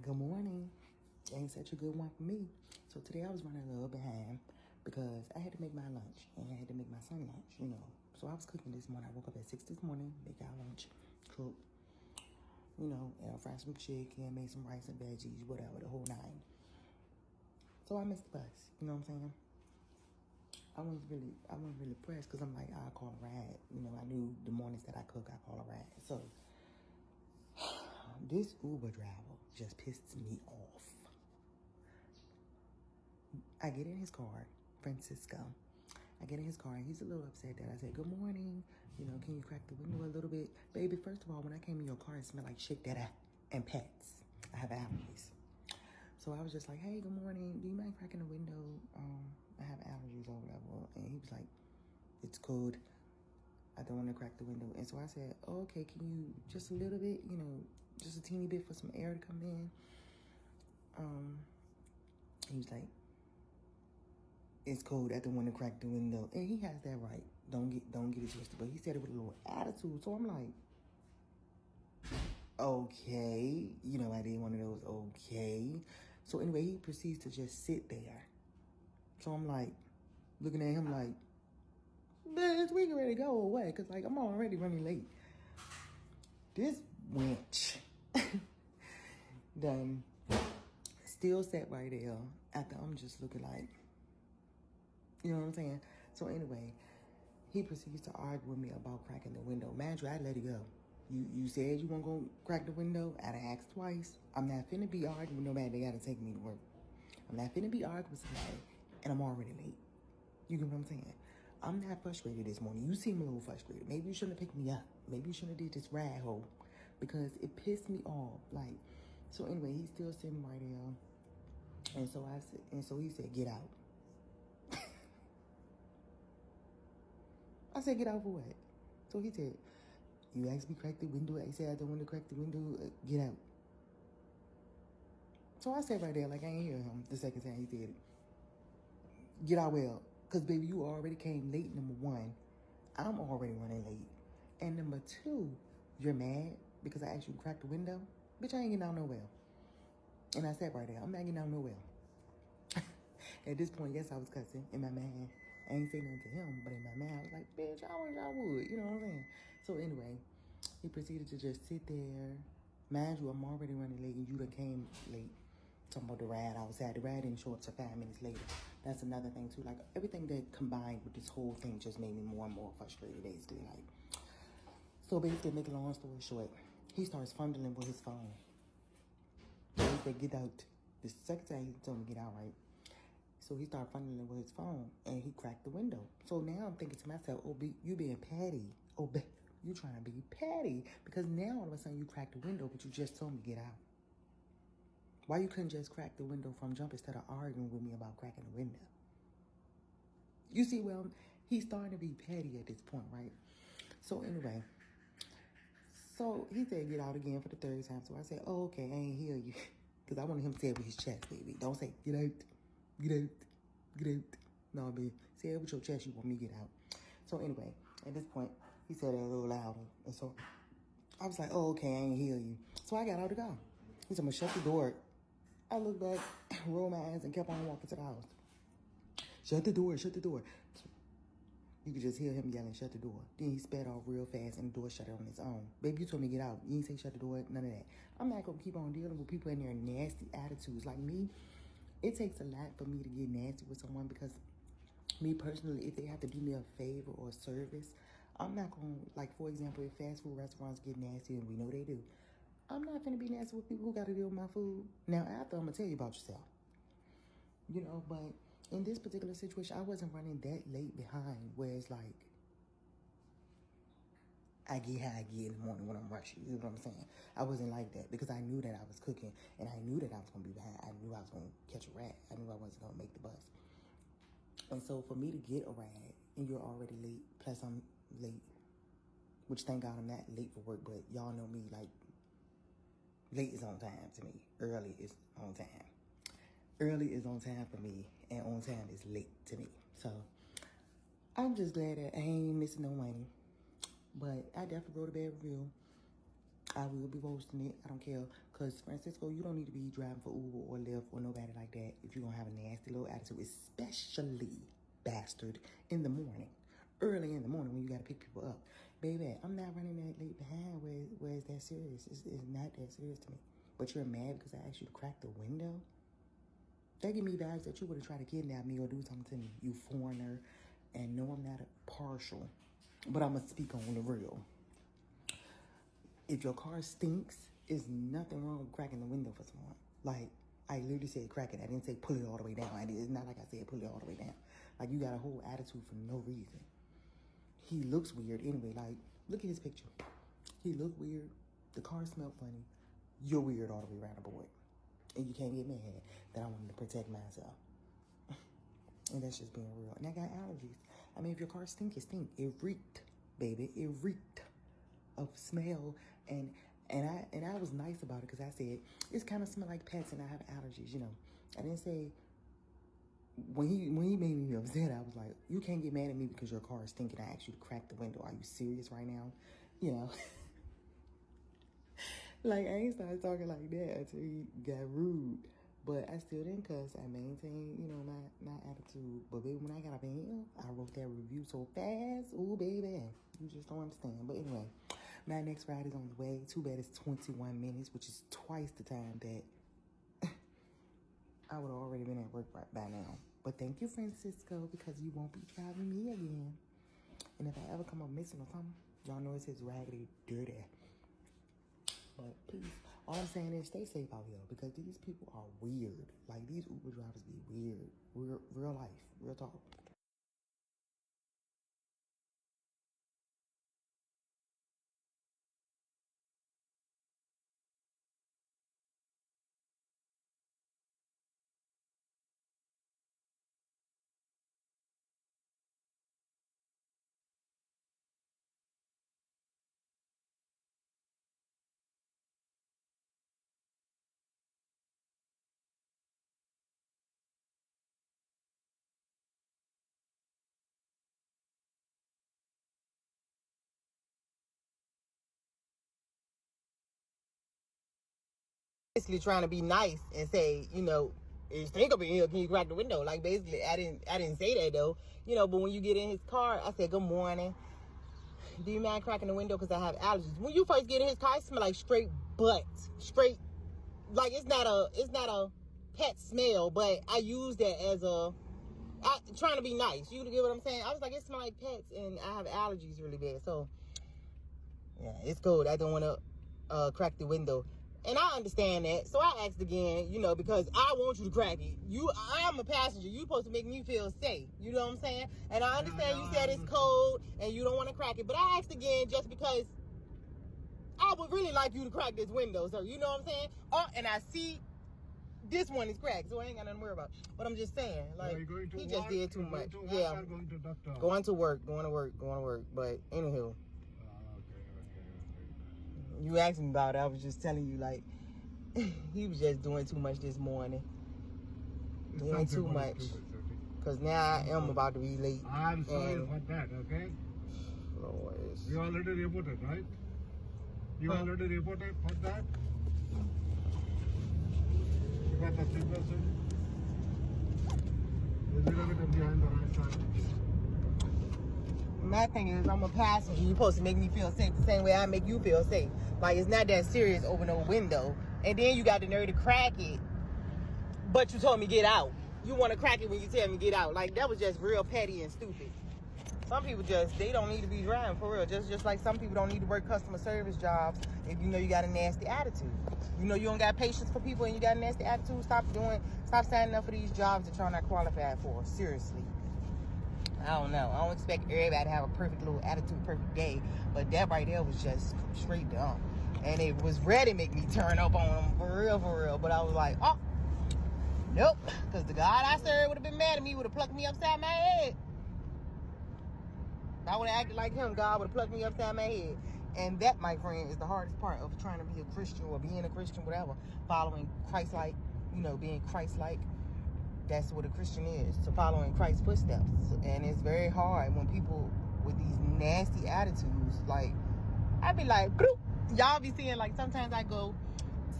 Good morning. Ain't such a good one for me. So today I was running a little behind because I had to make my lunch and I had to make my son lunch, you know. So I was cooking this morning. I woke up at 6 this morning, make our lunch, cook, you know, and I fried some chicken, made some rice and veggies, whatever, the whole nine. So I missed the bus, you know what I'm saying? I wasn't really pressed because I'm like, I'll call a ride. You know, I knew the mornings that I cook, I call a ride. So this Uber driver just pissed me off. I get in his car, Francisco. I get in his car and he's a little upset that I said, good morning. You know, can you crack the window a little bit? Baby, first of all, when I came in your car, it smelled like shit that and pets. I have allergies. So I was just like, hey, good morning. Do you mind cracking the window? I have allergies or whatever. And he was like, it's cold. I don't want to crack the window. And so I said, oh, okay, can you just a little bit, you know, just a teeny bit for some air to come in? He was like, it's cold. I don't want to crack the window. And he has that right. Don't get it twisted. But he said it with a little attitude. So I'm like, okay. You know, I did one of those, okay. So anyway, he proceeds to just sit there. So I'm like, looking at him like, bitch, we can ready to go away. Because, like, I'm already running late. This wench done still sat right there after I'm just looking like, you know what I'm saying? So anyway, he proceeds to argue with me about cracking the window. Mind you, I let it go. You said you weren't going to crack the window. I done asked twice. I'm not finna be arguing with nobody. They got to take me to work. I'm not finna be arguing with somebody, and I'm already late. You get what I'm saying? I'm not frustrated this morning. You seem a little frustrated. Maybe you shouldn't have picked me up. Maybe you shouldn't have did this ride hole because it pissed me off. Like, so anyway, he's still sitting right there. And so I said, and so he said, get out. I said, get out for what? So he said, you asked me to crack the window. I said, I don't want to crack the window. Get out. So I said right there, like I ain't hear him the second time he said it. Get out well. Because, baby, you already came late, number one. I'm already running late. And number two, you're mad because I asked you to crack the window? Bitch, I ain't getting out nowhere. And I said right there, I'm not getting out nowhere. At this point, yes, I was cussing in my mind. I ain't saying nothing to him, but in my mind, I was like, bitch, I wish I would. You know what I'm saying? So anyway, he proceeded to just sit there. Mind you, I'm already running late and you done came late. Talking about the ride outside. The ride didn't show up till 5 minutes later. That's another thing too. Like everything that combined with this whole thing just made me more and more frustrated basically. Like, so basically, make a long story short, he starts fumbling with his phone. He said, get out. The second time he told me to get out, right? So he started fumbling with his phone and he cracked the window. So now I'm thinking to myself, oh, you being petty. Oh, you trying to be petty because now all of a sudden you cracked the window, but you just told me to get out. Why you couldn't just crack the window from jump instead of arguing with me about cracking the window? You see, well, he's starting to be petty at this point, right? So anyway, so he said get out again for the third time. So I said, oh, okay, I ain't hear you. Because I wanted him to say it with his chest, baby. Don't say, get out, get out, get out. No, baby, say it with your chest. You want me to get out. So anyway, at this point, he said it a little louder. And so I was like, oh, okay, I ain't hear you. So I got out to go. He said, I'm going to shut the door. I looked back, rolled my eyes, and kept on walking to the house. Shut the door, shut the door. You could just hear him yelling, shut the door. Then he sped off real fast and the door shut on its own. Baby, you told me to get out. You didn't say shut the door, none of that. I'm not going to keep on dealing with people in their nasty attitudes. Like me, it takes a lot for me to get nasty with someone because me personally, if they have to do me a favor or a service, I'm not going to, like, for example, if fast food restaurants get nasty, and we know they do, I'm not finna be nasty with people who got to deal with my food. Now, after, I'm going to tell you about yourself. You know, but in this particular situation, I wasn't running that late behind where it's like, I get how I get in the morning when I'm rushing. You know what I'm saying? I wasn't like that because I knew that I was cooking and I knew that I was going to be behind. I knew I was going to catch a ride. I knew I wasn't going to make the bus. And so for me to get a ride and you're already late, plus I'm late, which thank God I'm not late for work, but y'all know me, like, late is on time to me. Early is on time. Early is on time for me, and on time is late to me. So I'm just glad that I ain't missing no money. But I definitely wrote a bad review. I will be posting it. I don't care. Because, Francisco, you don't need to be driving for Uber or Lyft or nobody like that if you're going to have a nasty little attitude, especially, bastard, in the morning. Early in the morning when you got to pick people up. Baby, I'm not running that late behind where it's that serious. It's not that serious to me. But you're mad because I asked you to crack the window? That give me vibes that you would have tried to kidnap me or do something to me, you foreigner. And no, I'm not partial. But I'm going to speak on the real. If your car stinks, there's nothing wrong with cracking the window for someone. Like, I literally said crack it. I didn't say pull it all the way down. It's not like I said pull it all the way down. Like, you got a whole attitude for no reason. He looks weird anyway. Like, look at his picture. He look weird. The car smelled funny. You're weird all the way around the board. And you can't get mad that I wanted to protect myself. And that's just being real. And I got allergies. I mean, if your car stink, it stink. It reeked, baby. It reeked of smell. And I was nice about it because I said, it's kind of smell like pets and I have allergies, you know. I didn't say, when he made me upset, I was like, you can't get mad at me because your car is stinking. I asked you to crack the window. Are you serious right now? You know. Like, I ain't started talking like that until he got rude. But I still didn't cuss. I maintained, you know, my attitude. But baby, when I got up in here, I wrote that review so fast. Ooh, baby. You just don't understand. But anyway, my next ride is on the way. Too bad it's 21 minutes, which is twice the time that I would have already been at work right by now. But thank you, Francisco, because you won't be driving me again. And if I ever come up missing or something, y'all know it says raggedy dirty. But please, all I'm saying is stay safe out here because these people are weird. Like, these Uber drivers be weird. Real life, real talk. Basically trying to be nice and say, you know, it's stink up in here, can you crack the window? Like, basically, I didn't say that though. You know, but when you get in his car, I said, good morning. Do you mind cracking the window because I have allergies? When you first get in his car, it smell like straight butt. Straight, like it's not a pet smell, but I use that as trying to be nice. You get what I'm saying? I was like, it smells like pets and I have allergies really bad. So, yeah, it's cold. I don't want to crack the window. And I understand that. So I asked again, you know, because I want you to crack it. I'm a passenger. You're supposed to make me feel safe. You know what I'm saying? And I understand you said it's cold and you don't want to crack it. But I asked again just because I would really like you to crack this window, sir. You know what I'm saying? And I see this one is cracked, so I ain't got nothing to worry about. But I'm just saying, like, he just did too much. Yeah. Going to work. But anywho. You asked me about it. I was just telling you, like, he was just doing too much this morning. Doing too much. Because now I am about to be late. I'm sorry for that, okay? Lord. You already reported, right? You already reported for that? You got the seatbelt? There's a little bit behind the right side. My thing is, I'm a passenger. You're supposed to make me feel safe the same way I make you feel safe. Like, it's not that serious over no window. And then you got the nerve to crack it. But you told me get out. You want to crack it when you tell me get out. Like, that was just real petty and stupid. Some people they don't need to be driving for real. Just like some people don't need to work customer service jobs if you know you got a nasty attitude. You know you don't got patience for people and you got a nasty attitude. Stop signing up for these jobs that you're not qualified for. Seriously. I don't know. I don't expect everybody to have a perfect little attitude, perfect day. But that right there was just straight dumb. And it was ready to make me turn up on them for real. But I was like, oh, nope. Because the God I served would have been mad at me, would have plucked me upside my head. If I would have acted like him, God would have plucked me upside my head. And that, my friend, is the hardest part of trying to be a Christian or being a Christian, whatever. Following Christ-like, you know, being Christ-like. That's what a Christian is, to follow in Christ's footsteps. And it's very hard when people with these nasty attitudes, like, I'd be like, bloop, y'all be seeing, like, sometimes I go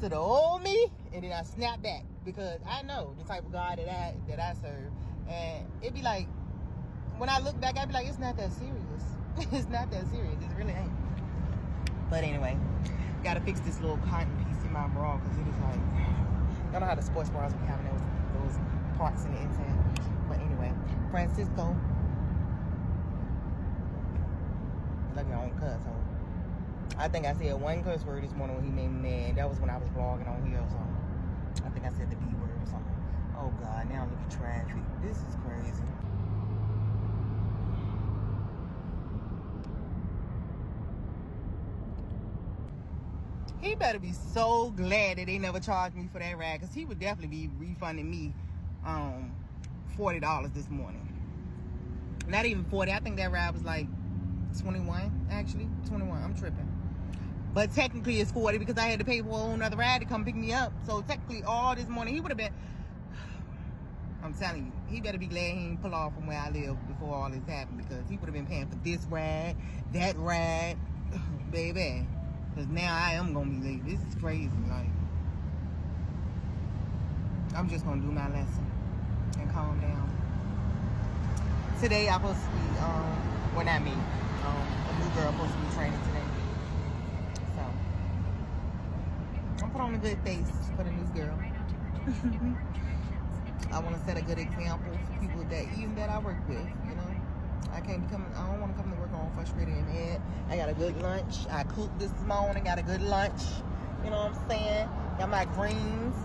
to the old me and then I snap back because I know the type of God that I serve. And it be like, when I look back, I be like, it's not that serious. It's not that serious. It really ain't. But anyway, gotta fix this little cotton piece in my bra because it is like, y'all know how the sports bras be having those parts in the inside. But anyway, Francisco, look at on cuss. So I think I said one curse word this morning when he made me mad. That was when I was vlogging on here or something. I think I said the B word or something. Oh God, now look at traffic. This is crazy. He better be so glad that they never charged me for that ride, because he would definitely be refunding me $40 this morning. Not even 40. I think that ride was like 21, actually. 21. I'm tripping. But technically it's 40 because I had to pay for another ride to come pick me up. So technically all this morning he would have been, I'm telling you, he better be glad he didn't pull off from where I live before all this happened, because he would have been paying for this ride, that ride, baby. Because now I am going to be late. This is crazy. Like, I'm just going to do my lesson and calm down. Today I'm supposed to be, well, not me, a new girl supposed to be training today. So, I'm put on a good face for the new girl. I want to set a good example for people that I work with, you know. I don't want to come to work all frustrated and mad. I got a good lunch. I cooked this morning, got a good lunch. You know what I'm saying? Got my greens.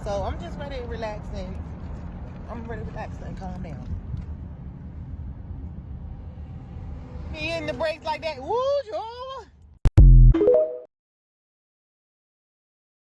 So I'm just ready to relax and calm down. Me hitting the brakes like that. Woo, Joe!